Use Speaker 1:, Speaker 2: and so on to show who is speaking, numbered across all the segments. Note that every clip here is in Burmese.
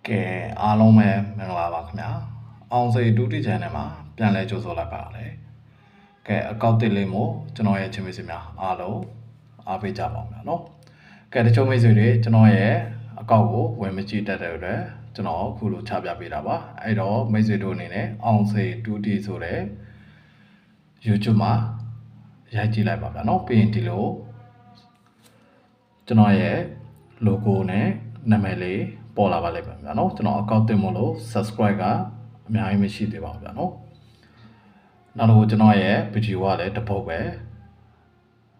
Speaker 1: ကဲအားလုံးပဲမင်္ဂလာပါခင်ဗျာအောင်စိတူတီ channel မှာပြန်လဲကြိုဆိုလိုက်ပါရစေကဲအကောက်တစ်လေးမို့ကျွန်တော်ရဲ့ချင်းမိတ်ဆွေများအားလုံးအားပေးကြပါအောင်ဗျာနော်ကဲတချို့မိတ်ဆွေတွေကျွန်တော်ရဲ့အကောက်ကိုဝင်မကြည့်တတ်တဲ့အတွက်ကျွန်တော်အခုလိုချပြပေးတာပါအဲ့တော့မိတ်ဆွေတို့အနေနဲ့အောင်စိတူတီဆိုတဲ့ YouTube မှာရိုက်ကြည့်လိုက်ပါဗျာနော်ပြီးရင်ဒီလိုကျွန်တော်ရဲ့ logo နဲ့နာမည်လေးပေါ်လာပါလိမ့်မယ်ဗျာနော်ကျွန်တော်အကောက်တင်မို့လို့ subscribe ကအများကြီးမရှိသေးပါဘူးဗျာနော်နောက်တော့ကျွန်တော်ရဲ့ video ကလည်းတစ်ပုတ်ပဲ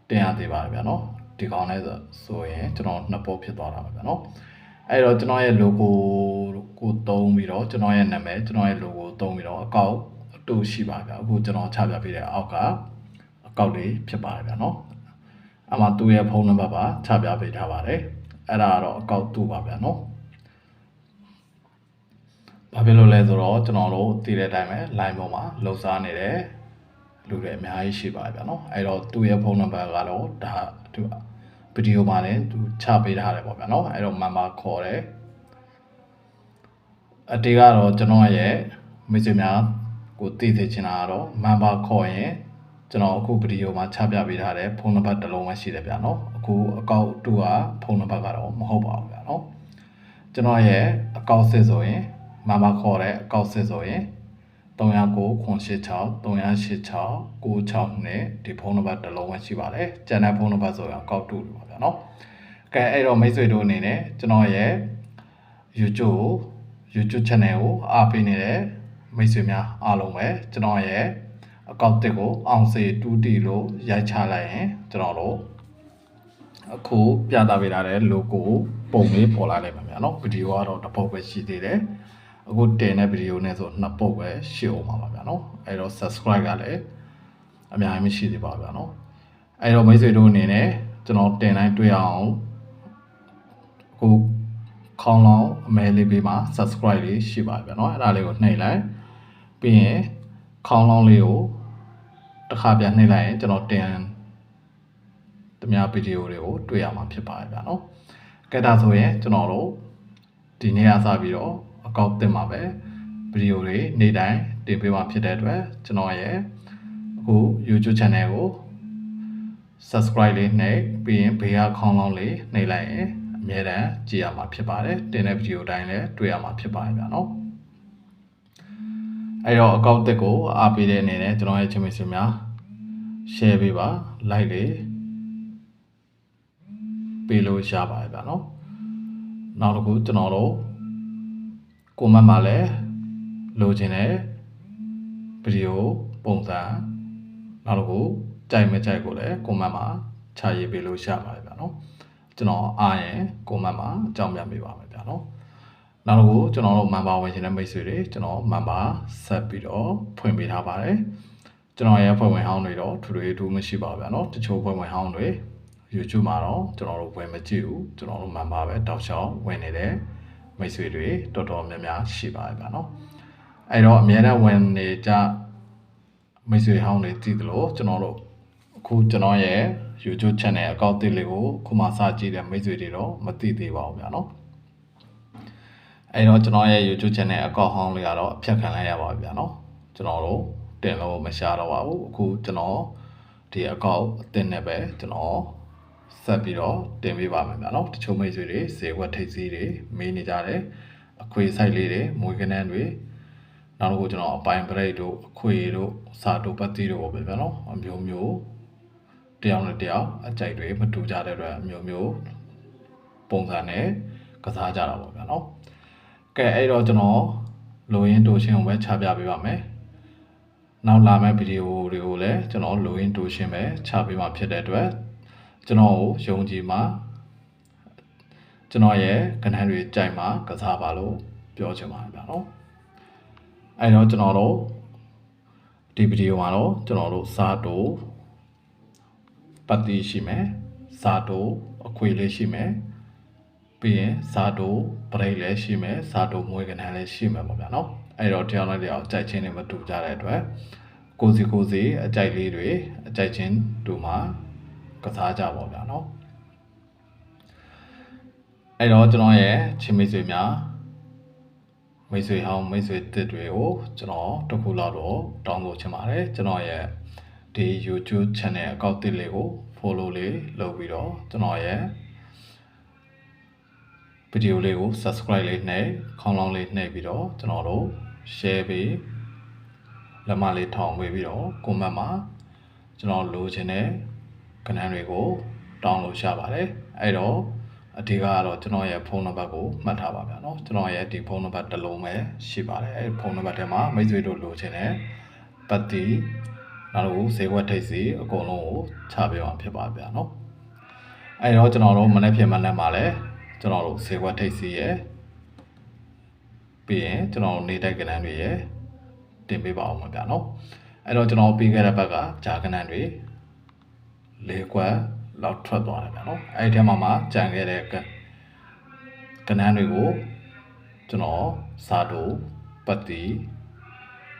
Speaker 1: တင်ရသေးပါတယ်ဗျာနော်ဒီကောင်လေးဆိုရင်ကျွန်တော်နှစ်ပုတ်ဖြစ်သွားတာပါဗျာနော်အဲ့တော့ကျွန်တော်ရဲ့ logo ကိုသုံးပြီးတော့ကျွန်တော်ရဲ့နာမည်ကျွန်တော်ရဲ့ logo သုံးပြီးတော့အကောက်အတူရှိပါဗျာအခုကျွန်တော်ချပြပေးတဲ့အောက်ကအကောက်လေးဖြစ်ပါတယ်ဗျာနော်အမှသူ့ရဲ့ဖုန်းနံပါတ်ပါချပြပေးထားပါတယ်အဲ့ဒါကတော့အကောက်တူပါဗျာနော်ဘာဖြစ်လို့လဲဆိုတော့ကျွန်တော်တို့တည်တဲ့အတိုင်းပဲ line ပေါ်မှာလှုပ်ရှားနေတဲ့လူတွေအများကြီးရှိပါတယ်ဗျာနော်အဲ့တော့သူ့ရဲ့ဖုန်းနံပါတ်ကတော့ဒါသူဗီဒီယိုမှာလည်းသူချပေးထားတယ်ပေါ့ဗျာနော်အဲ့တော့မမခေါ်တယ်အတေးကတော့ကျွန်တော်ရဲ့မိတ်ဆွေများကိုတည်သိချင်တာကတော့မမခေါ်ရင်ကျွန်တော်အခုဗီဒီယိုမှာချပြပေးထားတဲ့ဖုန်းနံပါတ်တစ်လုံးပဲရှိတယ်ဗျာနော်အခုအကောက်တူကဖုန်းနံပါတ်ကတော့မဟုတ်ပါဘူးဗျာနော်ကျွန်တော်ရဲ့အကောက်စစ်ဆိုရင်မမခေါ်တဲ့အကောက်စစ်ဆိုရင်3998638696နဲ့ဒီဖုန်းနံပါတ်တစ်လုံးပဲရှိပါတယ်ကျန်တဲ့ဖုန်းနံပါတ်ဆိုရင်အကောက်တူလို့ပါဗျာနော်ကဲအဲ့တော့မိတ်ဆွေတို့အနေနဲ့ကျွန်တော်ရဲ့ YouTube channel ကိုအားပေးနေတဲ့မိတ်ဆွေများအားလုံးပဲကျွန်တော်ရဲ့အကောက်တစ်ကိုအောင်စေတူတီလို့ရိုက်ချလိုက်ရင်ကျွန်တော်တို့အခုပြသပေးထားတဲ့ logo ပုံလေးပေါ်လာလိုက်ပါဗျာနော်ဗီဒီယိုကတော့တစ်ပုတ်ပဲရှိသေးတယ်အခုတင်တဲ့ဗီဒီယိုနဲ့ဆိုနှစ်ပုတ်ပဲရှိအောင်ပါဗျာနော်အဲ့တော့ subscribe ကလည်းအများကြီးမရှိသေးပါဗျာနော်အဲ့တော့မိတ်ဆွေတို့အနေနဲ့ကျွန်တော်တင်တိုင်းတွေ့အောင်အခုခေါင်းလောင်းအမဲလေးပေးမှာ subscribe လေးရှိပါဗျာနော်အဲ့ဒါလေးကိုနှိပ်လိုက်ပြီးရင်ခေါင်းလောင်းလေးကိုတစ်ခါပြန်နှိပ်လိုက်ရင်ကျွန်တော်တင်တများဗီဒီယိုတွေကိုတွေ့ရမှာဖြစ်ပါတယ်ဗျာနော်ကဲဒါဆိုရင်ကျွန်တော်တို့ဒီနေ့ကစပြီးတော့အကောက်တင်မှာပဲဗီဒီယိုတွေနေ့တိုင်းတင်ပေးမှာဖြစ်တဲ့အတွက်ကျွန်တော်ရဲ့အခု YouTube channel ကို subscribe လေးနှိပ်ပြီးရင်ဘေးကခေါင်းလောင်းလေးနှိပ်လိုက်ရင်အမြဲတမ်းကြည့်ရမှာဖြစ်ပါတယ်တင်တဲ့ဗီဒီယိုတိုင်းလည်းတွေ့ရမှာဖြစ်ပါတယ်ဗျာနော်အဲ့တော့အကောက်တစ်ကိုအားပေးတဲ့အနေနဲ့ကျွန်တော်ရဲ့ချင်းမိတ်ဆွေများ share ပေးပါ like လေးပေးလို့ရပါတယ်ဗျာနော်နောက်တစ်ခုကျွန်တော်တို့ကိုမတ်မှာလည်းလိုချင်တဲ့ဗီဒီယိုပုံစံနောက်တစ်ခုကြိုက်မကြိုက်ကိုလည်းကိုမတ်မှာချရေးပေးလို့ရပါတယ်ဗျာနော်ကျွန်တော်အားရင်ကိုမတ်မှာအကြောင်းပြန်ပေးပါမယ်ဗျာနော်နောက်တစ်ခုကျွန်တော်တို့မန်ပါဝင်ရှင်တဲ့မိတ်ဆွေတွေကျွန်တော်မန်ပါဆက်ပြီးတော့ဖွင့်ပေးထားပါတယ်ကျွန်တော်ရဲ့ဖွဲ့ဝင်ဟောင်းတွေတော့ထွေထွေမရှိပါဘူးဗျာနော်တချို့ဖွဲ့ဝင်ဟောင်းတွေ YouTube မှာတော့ကျွန်တော်တို့ဝင်မကြည့်ဘူးကျွန်တော်တို့မန်ပါပဲတောက်လျှောက်ဝင်နေတဲ့မိတ်ဆွေတွေတော်တော်များများရှိပါတယ်ဗျာနော်အဲ့တော့အများနဲ့ဝင်နေကြမိတ်ဆွေဟောင်းတွေတည်တယ်လို့ကျွန်တော်တို့အခုကျွန်တော်ရဲ့ YouTube channel အကောင့်တစ်လေးကိုခုမှစကြည့်တဲ့မိတ်ဆွေတွေတော့မသိသေးပါဘူးဗျာနော်အဲ့တော့ကျွန်တော်ရဲ့ YouTube channel အကောင့်ဟောင်းလေးကတော့အဖြတ်ခံလိုက်ရပါပြီဗျာနော်ကျွန်တော်တို့တင်လို့မရှာတော့ပါဘူးအခုကျွန်တော်ဒီအကောင့်အတင်နဲ့ပဲကျွန်တော်ဆက်ပြီးတော့တင်ပေးပါမယ်ဗျာနော်တချို့မိတ်ဆွေတွေဇေဝတ်ထိပ်စည်းတွေမေးနေကြတယ်အခွေဆိုင်လေးတွေမွေးကနန်းတွေနောက်တစ်ခုကျွန်တော်အပိုင်ပရိတ်တို့အခွေတို့စာတို့ပတ်တိတို့ပေါ့ဗျာနော်အမျိုးမျိုးတယောက်နဲ့တယောက်အကြိုက်တွေမတူကြတဲ့အတွက်အမျိုးမျိုးပုံစံနဲ့ကစားကြတာပေါ့ဗျာနော်ကဲအဲ့တော့ကျွန်တော်လိုရင်းတူရှင်းကိုပဲချပြပေးပါမယ်နောက်လာမယ့်ဗီဒီယိုတွေကိုလည်းကျွန်တော်လိုရင်းတူရှင်းပဲချပေးမှာဖြစ်တဲ့အတွက်ကျွန်တော်ကိုယုံကြည်မှာကျွန်တော်ရဲ့ကဏ္ဍတွေကြိုက်မှာကစားပါလို့ပြောချင်ပါတယ်ဗျာနော်အဲ့တော့ကျွန်တော်တို့ဒီဗီဒီယိုမှာတော့ကျွန်တော်တို့စာတူပတ်တိရှိမယ်စာတူအခွေလေးရှိမယ်ပြီးရင်စာတူပရိတ်လည်းရှိမယ်စာတူမွေးကဏ္ဍလည်းရှိမယ်ပေါ့ဗျာနော်အဲ့တော့တရားလိုက်တဲ့အကြိုက်ချင်းတွေမတူကြတဲ့အတွက်ကိုစီအကြိုက်လေးတွေအကြိုက်ချင်းတူမှာကစားကြပါဗျာနော်အဲ့တော့ကျွန်တော်ရဲ့ချင်းမိတ်ဆွေများ မိတ်ဆွေဟောင်းမိတ်ဆွေတစ်တွေကိုကျွန်တော်တစ်ခုလောက်တော့တောင်းဆိုချင်ပါတယ်ကျွန်တော်ရဲ့ဒီ YouTube channel အကောင့်တစ်လေးကို follow လေးလုပ်ပြီးတော့ကျွန်တော်ရဲ့ဗီဒီယိုလေးကို subscribe လေးနှိပ်ခေါင်းလောင်းလေးနှိပ်ပြီးတော့ကျွန်တော်တို့ share ပြီးလက်မလေးထောင်ပေးပြီးတော့ comment မှာကျွန်တော်လိုချင်တဲ့ကဏ္ဍတွေကိုတောင်းလို့ရပါတယ်အဲ့တော့အဓိကကတော့ကျွန်တော်ရဲ့ဖုန်းနံပါတ်ကိုမှတ်ထားပါဗျာเนาะကျွန်တော်ရဲ့ဒီဖုန်းနံပါတ်တစ်လုံးပဲရှိပါတယ်အဲ့ဖုန်းနံပါတ်ထဲမှာမိတ်ဆွေတို့လိုချင်တဲ့ပတ်တီနောက်တော့ဈေးကွက်ထိပ်စီအကုန်လုံးကိုချပေးအောင်ဖြစ်ပါဗျာเนาะအဲ့တော့ကျွန်တော်တို့မနေ့ဖြစ်မှန်းမှာလဲကျွန်တော်တို့ဈေးကွက်ထိပ်စီရဲ့ပြီးရင်ကျွန်တော်နေတိုက်ကဏ္ဍတွေရဲ့တင်ပေးပါအောင်ပါဗျာเนาะအဲ့တော့ကျွန်တော်ပြီးခဲ့တဲ့ဘက်ကဂျာကဏ္ဍတွေ၄ကွက်လောက်ထွက်သွားတယ်ဗျာနော်အဲ့ဒီထဲမှာကြံခဲ့တဲ့ကဏ္ဍတွေကိုကျွန်တော်စာတူပတ်တီ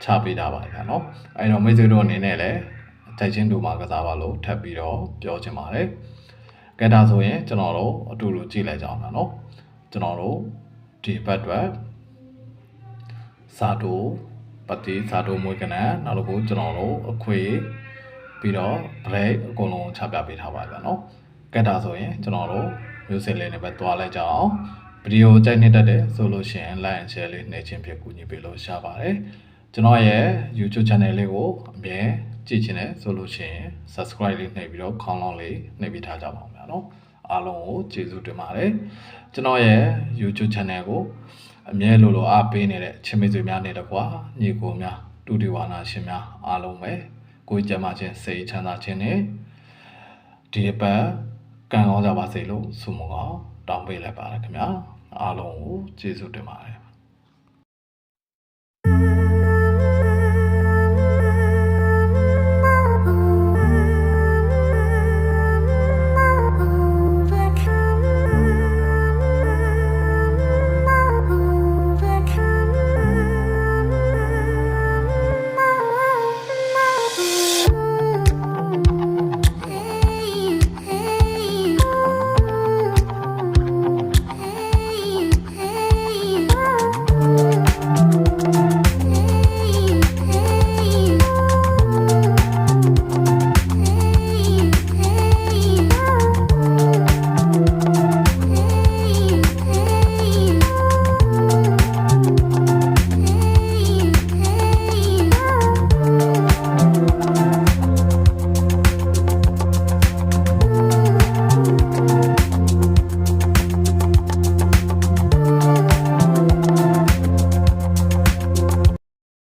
Speaker 1: ချပေးတာပါဗျာနော်အဲ့တော့မိတ်ဆွေတို့အနေနဲ့လည်းတိုက်ချင်းတူမှာကစားပါလို့ထပ်ပြီးတော့ပြောချင်ပါတယ်ကဲဒါဆိုရင်ကျွန်တော်တို့အတူတူကြည့်လိုက်ကြအောင်ဗျာနော်ကျွန်တော်တို့ဒီဘက်အတွက်စာတူပတ်တီစာတူမွေးကဏ္ဍနောက်တစ်ခုကျွန်တော်တို့အခွေပြီးတော့ break အကုန်လုံးချပြပေးထားပါဗျာနော်ကဲဒါဆိုရင်ကျွန်တော်တို့ music လေးနဲ့ပဲတွားလိုက်ကြအောင်ဗီဒီယိုကြိုက်နေတတ်တယ်ဆိုလို့ရှိရင် like and share လေးနှိပ်ချင်းဖြစ်ကူညီပေးလို့ရပါတယ်ကျွန်တော်ရဲ့ YouTube channel လေးကိုအမြဲကြည့်ချင်တယ်ဆိုလို့ရှိရင် subscribe လေးနှိပ်ပြီးတော့ခေါင်းလောင်းလေးနှိပ်ပြီးထားကြပါဦးဗျာနော်အားလုံးကိုကျေးဇူးတင်ပါတယ်ကျွန်တော်ရဲ့ YouTube channel ကိုအမြဲလိုအားပေးနေတဲ့ချင်းမိတ်ဆွေများနဲ့တကွာညီကိုများတူတီဝါနာရှင်များအားလုံးပဲကိုယ်ကြမ်းမှချင်းစိတ်ချမ်းသာခြင်းနဲ့ဒီတစ်ပတ်ကံကောင်းကြပါစေလို့ဆုမွန်ကောင်းတောင်းပေးလိုက်ပါတယ်ခင်ဗျာအားလုံးကိုကျေးဇူးတင်ပါတယ်